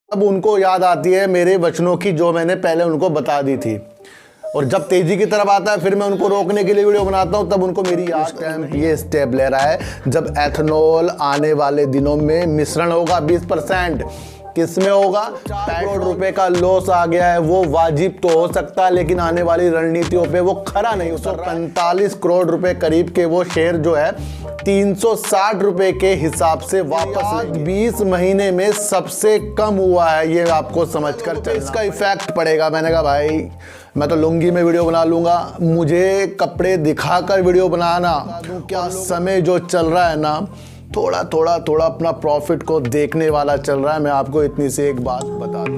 अब उनको याद आती है मेरे वचनों की जो मैंने पहले उनको बता दी थी, और जब तेजी की तरफ आता है फिर मैं उनको रोकने के लिए वीडियो बनाता हूं, तब उनको मेरी याद टाइम ये स्टेप ले रहा है। जब एथेनॉल आने वाले दिनों में मिश्रण होगा 20%, किसमें होगा? 4 करोड़ रुपए का लॉस आ गया है, वो वाजिब तो हो सकता है लेकिन आने वाली रणनीतियों पे वो खरा नहीं हो सकता। 45 करोड़ रुपए करीब के वो शेयर जो है 360 रुपए के हिसाब से वापस 20 महीने में सबसे कम हुआ है, ये आपको समझकर चलना। इसका इफेक्ट पड़ेगा। मैंने कहा भाई मैं तो लुंगी में वीडियो बना लूंगा, मुझे कपड़े दिखाकर वीडियो बनाना। क्या समय जो चल रहा है ना, थोड़ा थोड़ा अपना प्रॉफिट को देखने वाला चल रहा है। मैं आपको इतनी सी एक बात बता दूं।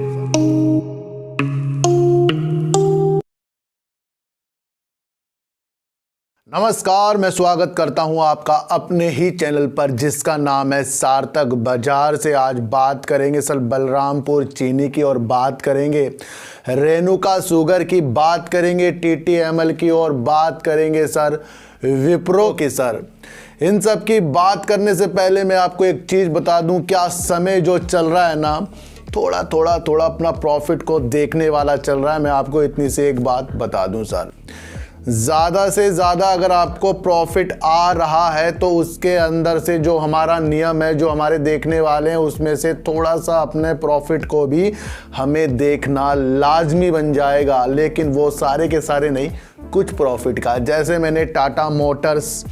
नमस्कार, मैं स्वागत करता हूं आपका अपने ही चैनल पर जिसका नाम है सार्थक बाजार से। आज बात करेंगे सर बलरामपुर चीनी की, और बात करेंगे रेणुका शुगर की, बात करेंगे TTML की, और बात करेंगे सर विप्रो की। सर इन सब की बात करने से पहले मैं आपको एक चीज़ बता दूं, क्या समय जो चल रहा है ना, थोड़ा थोड़ा अपना प्रॉफिट को देखने वाला चल रहा है। मैं आपको इतनी सी एक बात बता दूं सर, ज़्यादा से ज़्यादा अगर आपको प्रॉफिट आ रहा है तो उसके अंदर से जो हमारा नियम है, जो हमारे देखने वाले हैं, उसमें से थोड़ा सा अपने प्रॉफिट को भी हमें देखना लाजमी बन जाएगा। लेकिन वो सारे के सारे नहीं, कुछ प्रॉफिट का। जैसे मैंने टाटा मोटर्स,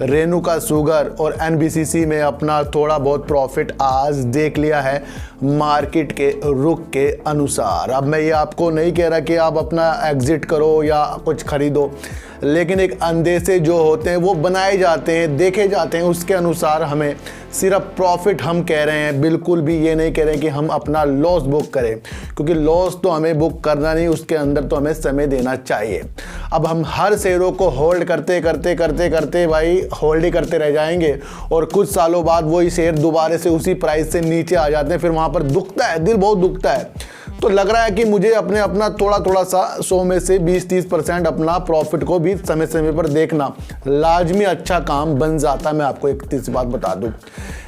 रेणुका शुगर और NBCC में अपना थोड़ा बहुत प्रॉफिट आज देख लिया है मार्केट के रुख के अनुसार। अब मैं ये आपको नहीं कह रहा कि आप अपना एग्जिट करो या कुछ खरीदो, लेकिन एक अंदेशे जो होते हैं वो बनाए जाते हैं, देखे जाते हैं, उसके अनुसार हमें सिर्फ प्रॉफिट हम कह रहे हैं, बिल्कुल भी ये नहीं कह रहे हैं कि हम अपना लॉस बुक करें, क्योंकि लॉस तो हमें बुक करना नहीं, उसके अंदर तो हमें समय देना चाहिए। अब हम हर शेयरों को होल्ड करते भाई होल्ड ही करते रह जाएंगे, और कुछ सालों बाद वही शेयर दोबारा से उसी प्राइस से नीचे आ जाते हैं, फिर वहाँ पर दुखता है, दिल बहुत दुखता है। तो लग रहा है कि मुझे अपना थोड़ा सा 100 में से 20-30% अपना प्रॉफिट को भी समय समय पर देखना लाजमी अच्छा काम बन जाता है। मैं आपको एक तीसरी बात बता दूं,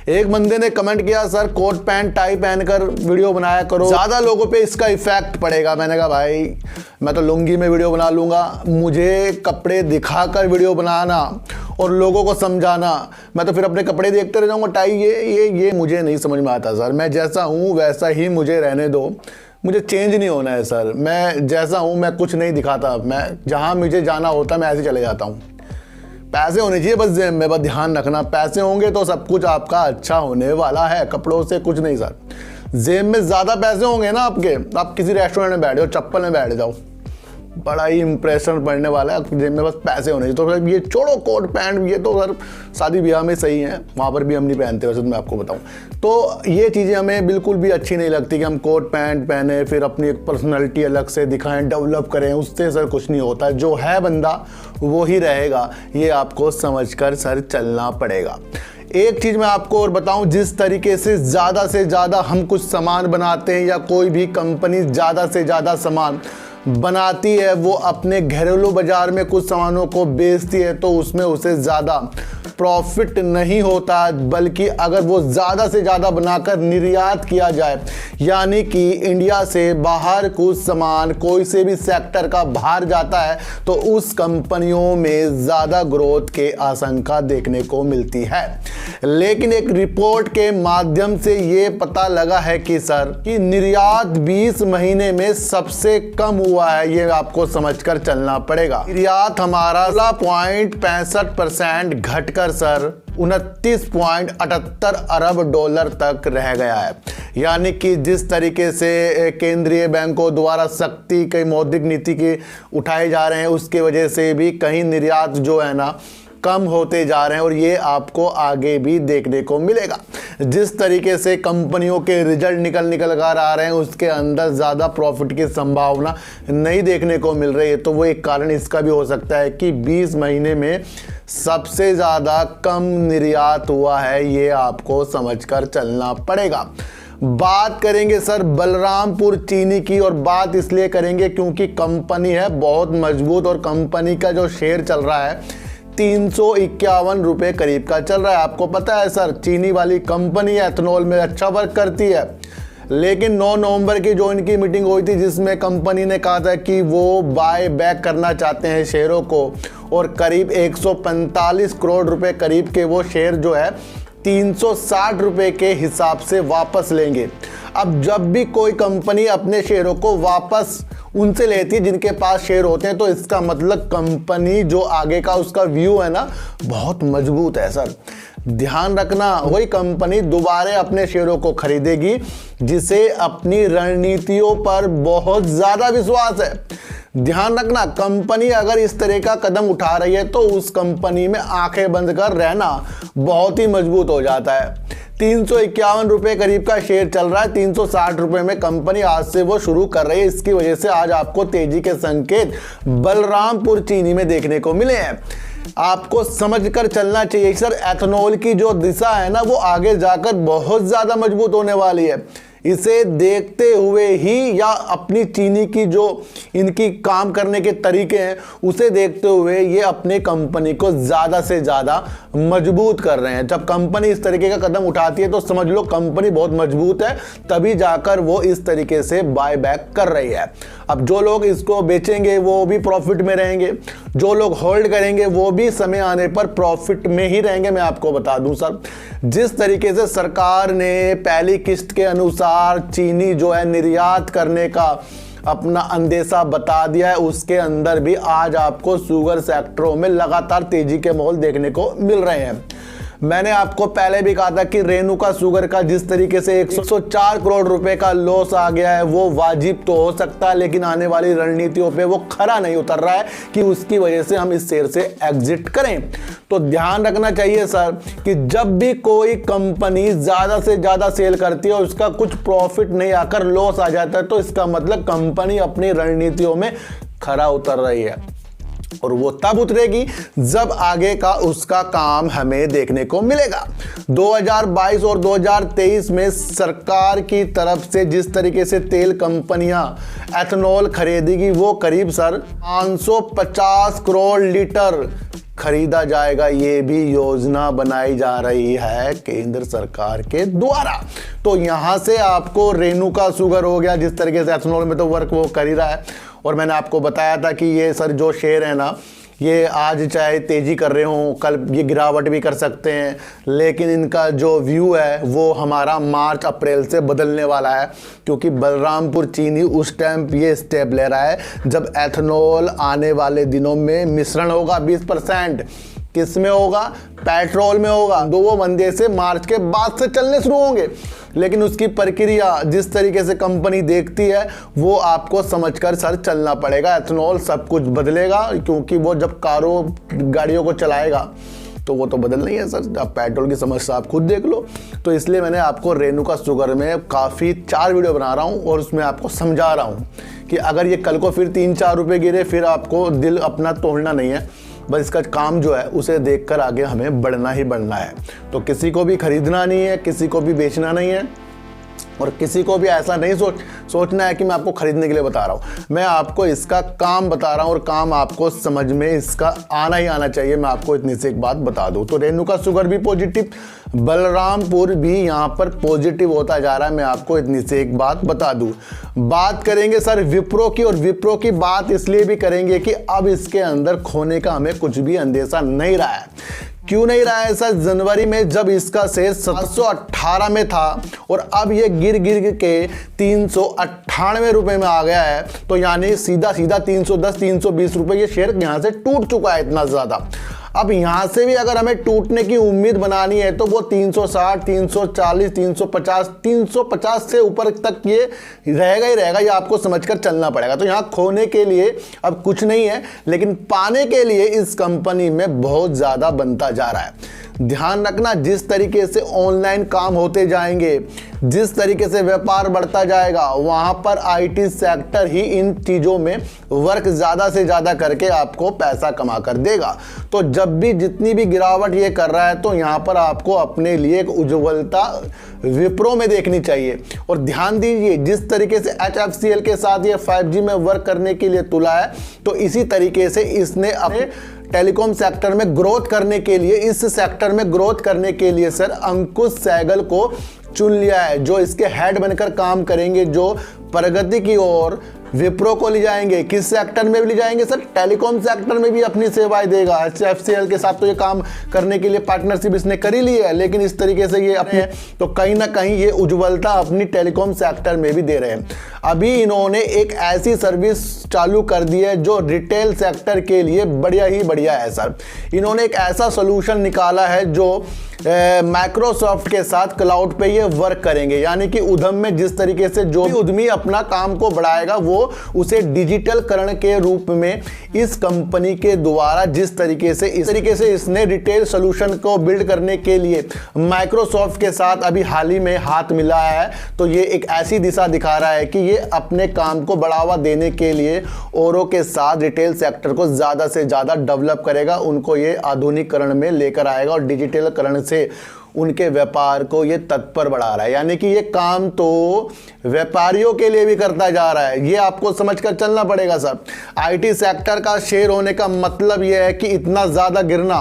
एक बंदे ने कमेंट किया सर कोट पैंट टाई पहनकर वीडियो बनाया करो, ज़्यादा लोगों पे इसका इफेक्ट पड़ेगा। मैंने कहा भाई मैं तो लुंगी में वीडियो बना लूँगा, मुझे कपड़े दिखाकर वीडियो बनाना और लोगों को समझाना, मैं तो फिर अपने कपड़े देखते रह जाऊँगा। टाई ये मुझे नहीं समझ में आता सर, मैं जैसा हूँ वैसा ही मुझे रहने दो, मुझे चेंज नहीं होना है सर। मैं जैसा हूँ मैं कुछ नहीं दिखाता, मैं जहाँ मुझे जाना होता है मैं ऐसे चले जाता हूँ। पैसे होने चाहिए बस जेब में, बस ध्यान रखना, पैसे होंगे तो सब कुछ आपका अच्छा होने वाला है, कपड़ों से कुछ नहीं सर। जेब में ज़्यादा पैसे होंगे ना आपके, आप किसी रेस्टोरेंट में बैठ जाओ, चप्पल में बैठ जाओ, बड़ा ही इंप्रेशन पड़ने वाला है। जेब में बस पैसे होने चाहिए। तो सर ये छोड़ो कोट पैंट, ये तो सर शादी ब्याह में सही है, वहाँ पर भी हम नहीं पहनते वैसे तो मैं आपको बताऊँ। तो ये चीज़ें हमें बिल्कुल भी अच्छी नहीं लगती कि हम कोट पैंट पहने फिर अपनी एक पर्सनैलिटी अलग से दिखाएं, डेवलप करें, उससे सर कुछ नहीं होता। जो है बंदा वो ही रहेगा, ये आपको समझकर सर चलना पड़ेगा। एक चीज़ मैं आपको और बताऊं, जिस तरीके से ज़्यादा हम कुछ सामान बनाते हैं या कोई भी कंपनी ज़्यादा से ज़्यादा सामान बनाती है, वो अपने घरेलू बाजार में कुछ सामानों को बेचती है तो उसमें उसे ज़्यादा प्रॉफिट नहीं होता, बल्कि अगर वो ज़्यादा से ज़्यादा बनाकर निर्यात किया जाए, यानी कि इंडिया से बाहर कुछ सामान कोई से भी सेक्टर का बाहर जाता है, तो उस कंपनियों में ज़्यादा ग्रोथ के आशंका देखने को मिलती है। लेकिन एक रिपोर्ट के माध्यम से ये पता लगा है कि सर कि निर्यात 20 महीने में सबसे कम हुआ है, ये आपको समझकर चलना पड़ेगा। निर्यात हमारा 16.65% घटकर सर 29.78 अरब डॉलर तक रह गया है। यानी कि जिस तरीके से केंद्रीय बैंकों द्वारा सख्ती के मौद्रिक नीति के उठाए जा रहे हैं, उसके वजह से भी कहीं निर्यात जो है ना कम होते जा रहे हैं, और ये आपको आगे भी देखने को मिलेगा। जिस तरीके से कंपनियों के रिजल्ट निकल कर आ रहे हैं, उसके अंदर ज़्यादा प्रॉफिट की संभावना नहीं देखने को मिल रही है। तो वो एक कारण इसका भी हो सकता है कि 20 महीने में सबसे ज़्यादा कम निर्यात हुआ है, ये आपको समझकर चलना पड़ेगा। बात करेंगे सर बलरामपुर चीनी की, और बात इसलिए करेंगे क्योंकि कंपनी है बहुत मजबूत, और कंपनी का जो शेयर चल रहा है 351 रुपये करीब का चल रहा है। आपको पता है सर चीनी वाली कंपनी एथेनॉल में अच्छा वर्क करती है। लेकिन 9 नवंबर की जो इनकी मीटिंग हुई थी जिसमें कंपनी ने कहा था कि वो बाय बैक करना चाहते हैं शेयरों को, और करीब 145 करोड़ रुपए करीब के वो शेयर जो है 360 रुपए के हिसाब से वापस लेंगे। अब जब भी कोई कंपनी अपने शेयरों को वापस उनसे लेती है जिनके पास शेयर होते हैं, तो इसका मतलब कंपनी जो आगे का उसका व्यू है ना बहुत मजबूत है सर। ध्यान रखना, वही कंपनी दोबारा अपने शेयरों को खरीदेगी जिसे अपनी रणनीतियों पर बहुत ज्यादा विश्वास है। ध्यान रखना, कंपनी अगर इस तरह का कदम उठा रही है तो उस कंपनी में आंखें बंद कर रहना बहुत ही मजबूत हो जाता है। 351 रुपए करीब का शेयर चल रहा है, 360 रुपए में कंपनी आज से वो शुरू कर रही है। इसकी वजह से आज आपको तेजी के संकेत बलरामपुर चीनी में देखने को मिले हैं। आपको समझकर चलना चाहिए सर, एथेनॉल की जो दिशा है ना वो आगे जाकर बहुत ज्यादा मजबूत होने वाली है। इसे देखते हुए ही या अपनी चीनी की जो इनकी काम करने के तरीके हैं उसे देखते हुए ये अपने कंपनी को ज़्यादा से ज़्यादा मजबूत कर रहे हैं। जब कंपनी इस तरीके का कदम उठाती है तो समझ लो कंपनी बहुत मजबूत है, तभी जाकर वो इस तरीके से बाय बैक कर रही है। अब जो लोग इसको बेचेंगे वो भी प्रॉफिट में रहेंगे, जो लोग होल्ड करेंगे वो भी समय आने पर प्रॉफिट में ही रहेंगे। मैं आपको बता दूं सर, जिस तरीके से सरकार ने पहली किस्त के अनुसार चीनी जो है निर्यात करने का अपना अंदेशा बता दिया है, उसके अंदर भी आज आपको शुगर सेक्टरों में लगातार तेजी के माहौल देखने को मिल रहे हैं। मैंने आपको पहले भी कहा था कि रेणुका शुगर का जिस तरीके से 104 करोड़ रुपए का लॉस आ गया है वो वाजिब तो हो सकता है, लेकिन आने वाली रणनीतियों पे वो खरा नहीं उतर रहा है कि उसकी वजह से हम इस शेयर से एग्जिट करें। तो ध्यान रखना चाहिए सर कि जब भी कोई कंपनी ज्यादा से ज्यादा सेल करती है और उसका कुछ प्रॉफिट नहीं आकर लॉस आ जाता है तो इसका मतलब कंपनी अपनी रणनीतियों में खरा उतर रही है, और वो तब उतरेगी जब आगे का उसका काम हमें देखने को मिलेगा। 2022 और 2023 में सरकार की तरफ से जिस तरीके से तेल कंपनियां एथेनॉल खरीदेगी वो करीब सर 550 करोड़ लीटर खरीदा जाएगा। ये भी योजना बनाई जा रही है केंद्र सरकार के द्वारा। तो यहां से आपको रेणुका शुगर हो गया, जिस तरीके से एथेनॉल में तो वर्क वो कर ही रहा है, और मैंने आपको बताया था कि ये सर जो शेयर है ना ये आज चाहे तेजी कर रहे हो कल ये गिरावट भी कर सकते हैं, लेकिन इनका जो व्यू है वो हमारा मार्च अप्रैल से बदलने वाला है, क्योंकि बलरामपुर चीनी उस टाइम ये स्टेप ले रहा है जब एथेनॉल आने वाले दिनों में मिश्रण होगा 20%। किस में होगा? पेट्रोल में होगा। दो वो मंदे से मार्च के बाद से चलने शुरू होंगे, लेकिन उसकी प्रक्रिया जिस तरीके से कंपनी देखती है वो आपको समझकर सर चलना पड़ेगा। एथेनॉल सब कुछ बदलेगा, क्योंकि वो जब गाड़ियों को चलाएगा तो वो तो बदल नहीं है सर। आप पेट्रोल की समस्या आप खुद देख लो। तो इसलिए मैंने आपको रेणुका शुगर में काफ़ी 4 वीडियो बना रहा हूँ और उसमें आपको समझा रहा हूँ कि अगर ये कल को फिर 3-4 रुपये गिरे फिर आपको दिल अपना तोड़ना नहीं है, बस इसका काम जो है उसे देखकर आगे हमें बढ़ना ही बढ़ना है। तो किसी को भी खरीदना नहीं है, किसी को भी बेचना नहीं है, और किसी को भी ऐसा नहीं सोचना है कि मैं आपको खरीदने के लिए बता रहा हूँ। मैं आपको इसका काम बता रहा हूँ और काम आपको समझ में इसका आना ही आना चाहिए। मैं आपको इतनी सी एक बात बता दूँ। तो रेणुका शुगर भी पॉजिटिव, बलरामपुर भी यहाँ पर पॉजिटिव होता जा रहा है। मैं आपको इतनी सी एक बात बता दूँ। बात करेंगे सर विप्रो की, और विप्रो की बात इसलिए भी करेंगे कि अब इसके अंदर खोने का हमें कुछ भी अंदेशा नहीं रहा है। क्यों नहीं रहा है सर? जनवरी में जब इसका शेयर 718 में था और अब ये गिर के 398 रुपए में आ गया है, तो यानी सीधा 310 320 रुपए ये शेयर यहां से टूट चुका है इतना ज्यादा। अब यहां से भी अगर हमें टूटने की उम्मीद बनानी है तो वो 360 340 350 से ऊपर तक ये रहेगा ही रहेगा। ये आपको समझकर चलना पड़ेगा। तो यहां खोने के लिए अब कुछ नहीं है, लेकिन पाने के लिए इस कंपनी में बहुत ज्यादा बनता जा रहा है। ध्यान रखना, जिस तरीके से ऑनलाइन काम होते जाएंगे, जिस तरीके से व्यापार बढ़ता जाएगा, वहां पर आईटी सेक्टर ही इन चीजों में वर्क ज्यादा से ज्यादा करके आपको पैसा कमा कर देगा। तो जब भी जितनी भी गिरावट ये कर रहा है तो यहां पर आपको अपने लिए एक उज्ज्वलता विप्रो में देखनी चाहिए। और ध्यान दीजिए, जिस तरीके से HFCL के साथ ये 5G में वर्क करने के लिए तुला है, तो इसी तरीके से इसने अपने टेलीकॉम सेक्टर में ग्रोथ करने के लिए, इस सेक्टर में ग्रोथ करने के लिए सर अंकुश सहगल को चुन लिया है जो इसके हेड बनकर काम करेंगे, जो प्रगति की ओर विप्रो को ले जाएंगे। किस सेक्टर में भी ले जाएंगे सर? टेलीकॉम सेक्टर में भी अपनी सेवाएं देगा। HFCL के साथ तो ये काम करने के लिए पार्टनरशिप इसने कर ही ली है, लेकिन इस तरीके से ये अपने तो कहीं ना कहीं ये उज्ज्वलता अपनी टेलीकॉम सेक्टर में भी दे रहे हैं। अभी इन्होंने एक ऐसी सर्विस चालू कर दी है जो रिटेल सेक्टर के लिए बढ़िया ही बढ़िया है सर। इन्होंने एक ऐसा सोल्यूशन निकाला है जो माइक्रोसॉफ्ट के साथ क्लाउड पे ये वर्क करेंगे, यानी कि उद्यम में जिस तरीके से जो भी उद्यमी अपना काम को बढ़ाएगा वो उसे डिजिटल करण के रूप में इस कंपनी के द्वारा जिस तरीके से इस तरीके से इसने रिटेल सोल्यूशन को बिल्ड करने के लिए माइक्रोसॉफ्ट के साथ अभी हाल ही में हाथ मिलाया है, तो ये एक ऐसी दिशा दिखा रहा है कि ये अपने काम को बढ़ावा देने के लिए औरों के साथ रिटेल सेक्टर को ज्यादा से ज्यादा डेवलप करेगा, उनको ये आधुनिकीकरण में लेकर आएगा और डिजिटल करण से उनके व्यापार को ये तत्पर बढ़ा रहा है। यानी कि ये काम तो व्यापारियों के लिए भी करता जा रहा है, ये आपको समझकर चलना पड़ेगा सर। आईटी सेक्टर का शेयर होने का मतलब ये है कि इतना ज़्यादा गिरना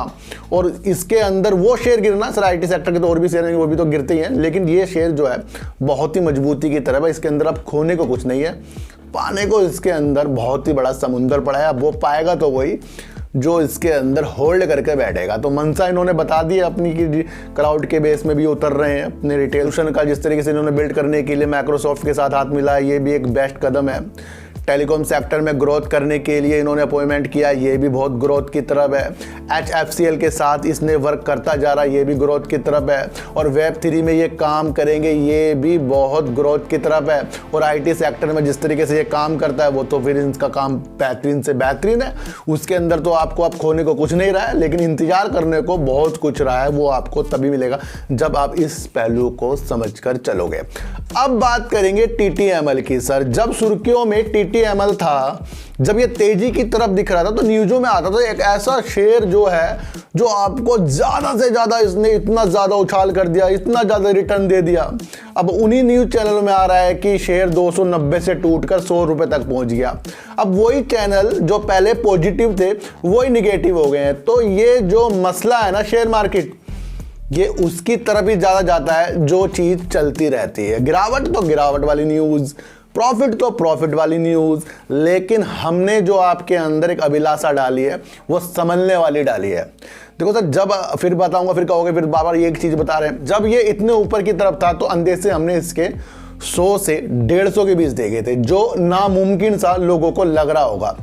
और इसके अंदर वो शेयर गिरना, सर आईटी सेक्टर के तो और भी शेयर हैं वो भी तो गिरते ही हैं, लेकिन ये शेयर जो है बहुत ही मजबूती की तरफ है। इसके अंदर अब खोने को कुछ नहीं है, पाने को इसके अंदर बहुत ही बड़ा समुंदर पड़ा है। अब वो पाएगा तो वही जो इसके अंदर होल्ड करके बैठेगा। तो मंसा इन्होंने बता दिया अपनी कि क्लाउड के बेस में भी उतर रहे हैं अपने रिटेल सोल्यूशन का जिस तरीके से इन्होंने बिल्ड करने के लिए माइक्रोसॉफ्ट के साथ हाथ मिला है, ये भी एक बेस्ट कदम है। टेलीकॉम सेक्टर में ग्रोथ करने के लिए इन्होंने अपॉइंटमेंट किया, ये भी बहुत ग्रोथ की तरफ है। HFCL के साथ इसने वर्क करता जा रहा है, ये भी ग्रोथ की तरफ है। और Web3 में ये काम करेंगे, ये भी बहुत ग्रोथ की तरफ है। और IT सेक्टर में जिस तरीके से ये काम करता है वो तो फिर इनका काम बेहतरीन से बेहतरीन है। उसके अंदर तो आपको अब खोने को कुछ नहीं रहा है, लेकिन इंतजार करने को बहुत कुछ रहा है, वो आपको तभी मिलेगा जब आप इस पहलू को समझकर चलोगे। अब बात करेंगे TTML की सर। जब सुर्खियों में TTML था, जब ये तेजी की तरफ दिख रहा था तो न्यूज़ों में आता था एक ऐसा शेयर जो है जो आपको ज्यादा से ज्यादा इसने इतना ज्यादा उछाल कर दिया, इतना ज्यादा रिटर्न दे दिया। अब उन्हीं न्यूज चैनल में आ रहा है कि शेयर 290 से टूटकर 100 रुपए तक पहुंच गया। अब वही चैनल जो पहले पॉजिटिव थे वही निगेटिव हो गए हैं। तो ये जो मसला है ना शेयर मार्केट, ये उसकी तरफ ही ज्यादा जाता है जो चीज चलती रहती है। गिरावट तो गिरावट वाली न्यूज, प्रॉफिट तो प्रॉफिट वाली न्यूज, लेकिन हमने जो आपके अंदर एक अभिलाषा डाली है वो समझने वाली डाली है। देखो सर, जब फिर बताऊंगा फिर कहोगे फिर बार बार ये एक चीज बता रहे हैं। जब ये इतने ऊपर की तरफ था तो अंदेशे हमने इसके 100 से 150 के बीच देखे थे, जो नामुमकिन सा लोगों को लग रहा होगा।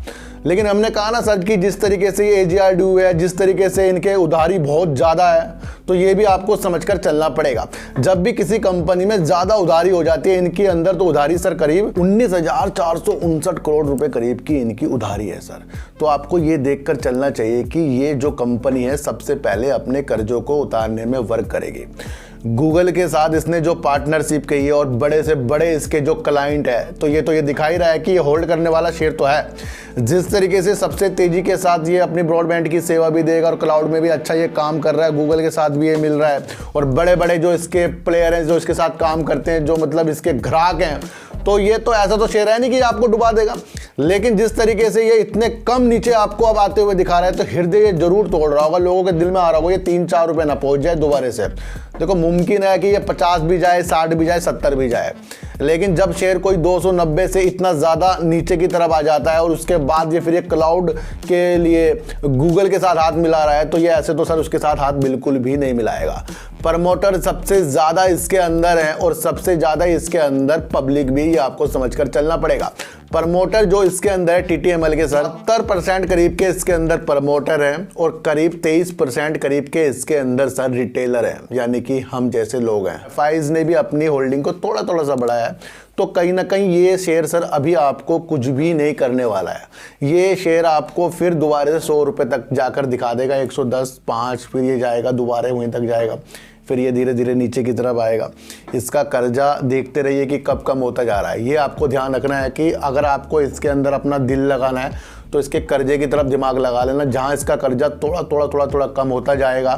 लेकिन हमने कहा ना सर कि जिस तरीके से ये AGR ड्यू है, जिस तरीके से इनके उधारी बहुत ज़्यादा है, तो ये भी आपको समझकर चलना पड़ेगा। जब भी किसी कंपनी में ज़्यादा उधारी हो जाती है, इनके अंदर तो उधारी सर करीब 19,459 करोड़ रुपए करीब की इनकी उधारी है सर। तो आपको ये देखकर चलना चाहिए कि ये जो कंपनी है सबसे पहले अपने कर्जों को उतारने में वर्क करेगी। गूगल के साथ इसने जो पार्टनरशिप की है और बड़े से बड़े इसके जो क्लाइंट है, तो ये दिखाई रहा है कि ये होल्ड करने वाला शेयर तो है। जिस तरीके से सबसे तेजी के साथ ये अपनी ब्रॉडबैंड की सेवा भी देगा और क्लाउड में भी अच्छा ये काम कर रहा है, गूगल के साथ भी ये मिल रहा है और बड़े बड़े जो इसके प्लेयर हैं जो इसके साथ काम करते हैं, जो मतलब इसके ग्राहक हैं, तो ये तो ऐसा तो शेयर है नहीं कि आपको डुबा देगा। लेकिन जिस तरीके से ये इतने कम नीचे आपको अब आते हुए दिखा रहा है तो हृदय ये जरूर तोड़ रहा होगा, लोगों के दिल में आ रहा होगा ये 3-4 रुपए ना पहुंच जाए दोबारा से। देखो मुमकिन है कि ये 50 भी जाए, 60 भी जाए, 70 भी जाए, लेकिन जब शेयर कोई 290 से इतना ज़्यादा नीचे की तरफ आ जाता है और उसके बाद ये फिर ये क्लाउड के लिए गूगल के साथ हाथ मिला रहा है, तो ये ऐसे तो सर उसके साथ हाथ बिल्कुल भी नहीं मिलाएगा। प्रमोटर सबसे ज़्यादा इसके अंदर है और सबसे ज़्यादा इसके अंदर पब्लिक भी, ये आपको समझकर चलना पड़ेगा। प्रमोटर जो इसके अंदर है TTML के सर 70% करीब के इसके अंदर प्रमोटर हैं और करीब 23% करीब के इसके अंदर सर रिटेलर हैं, यानी कि हम जैसे लोग हैं। फाइज ने भी अपनी होल्डिंग को थोड़ा थोड़ा सा बढ़ाया है, तो कहीं ना कहीं ये शेयर सर अभी आपको कुछ भी नहीं करने वाला है। ये शेयर आपको फिर दोबारा से 100 रुपये तक जाकर दिखा देगा, 110, 5, फिर ये जाएगा दोबारा वहीं तक जाएगा, फिर ये धीरे धीरे नीचे की तरफ आएगा। इसका कर्जा देखते रहिए कि कब कम होता जा रहा है। ये आपको ध्यान रखना है कि अगर आपको इसके अंदर अपना दिल लगाना है तो इसके कर्जे की तरफ दिमाग लगा लेना। जहाँ इसका कर्जा थोड़ा कम होता जाएगा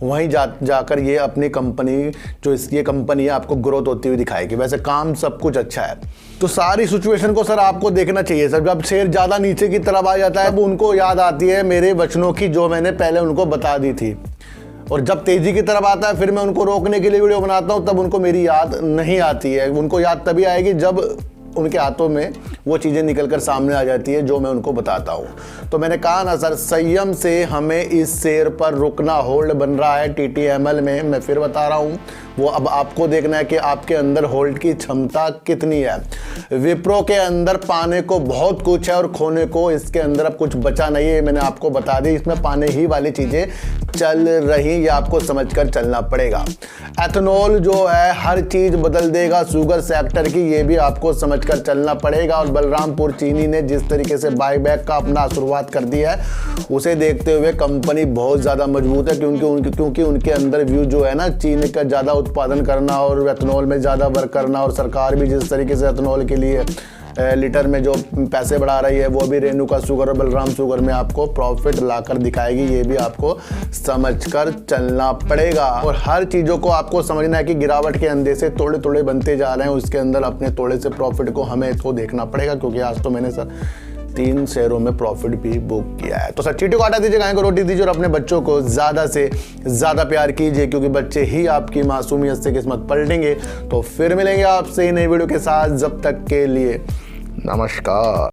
वहीं जाकर ये अपनी कंपनी जो ये कंपनी है आपको ग्रोथ होती हुई दिखाएगी। वैसे काम सब कुछ अच्छा है, तो सारी सिचुएशन को सर आपको देखना चाहिए सर। जब शेयर ज़्यादा नीचे की तरफ आ जाता है तो उनको याद आती है मेरे वचनों की जो मैंने पहले उनको बता दी थी। और जब तेजी की तरफ आता है फिर मैं उनको रोकने के लिए वीडियो बनाता हूँ, तब उनको मेरी याद नहीं आती है। उनको याद तभी आएगी जब उनके हाथों में वो चीज़ें निकलकर सामने आ जाती है जो मैं उनको बताता हूँ। तो मैंने कहा ना सर, संयम से हमें इस शेयर पर रुकना। होल्ड बन रहा है TTML में, मैं फिर बता रहा हूँ, वो अब आपको देखना है कि आपके अंदर होल्ड की क्षमता कितनी है। विप्रो के अंदर पाने को बहुत कुछ है और खोने को इसके अंदर अब कुछ बचा नहीं है, मैंने आपको बता दी। इसमें पाने ही वाली चीज़ें चल रही, ये आपको समझकर चलना पड़ेगा। एथेनॉल जो है हर चीज़ बदल देगा शुगर सेक्टर की, ये भी आपको समझकर चलना पड़ेगा। और बलरामपुर चीनी ने जिस तरीके से बायबैक का अपना शुरुआत कर दिया है, उसे देखते हुए कंपनी बहुत ज़्यादा मजबूत है, क्योंकि उनके अंदर व्यू जो है ना, चीनी का ज़्यादा उत्पादन करना और एथेनॉल में ज़्यादा वर्क करना, और सरकार भी जिस तरीके से एथेनॉल के लिए लीटर में जो पैसे बढ़ा रही है, वो भी रेणुका शुगर और बलराम शुगर में आपको प्रॉफिट लाकर दिखाएगी। ये भी आपको समझकर चलना पड़ेगा। और हर चीज़ों को आपको समझना है कि गिरावट के अंदेशे थोड़े थोड़े बनते जा रहे हैं, उसके अंदर अपने थोड़े से प्रॉफिट को हमें तो देखना पड़ेगा, क्योंकि आज तो मैंने सर 3 शेयरों में प्रॉफिट भी बुक किया है। तो सर चीटी को हटा दीजिए, गाय को रोटी दीजिए और अपने बच्चों को ज़्यादा से ज़्यादा प्यार कीजिए, क्योंकि बच्चे ही आपकी मासूमियत से किस्मत पलटेंगे। तो फिर मिलेंगे आपसे नई वीडियो के साथ, जब तक के लिए नमस्कार।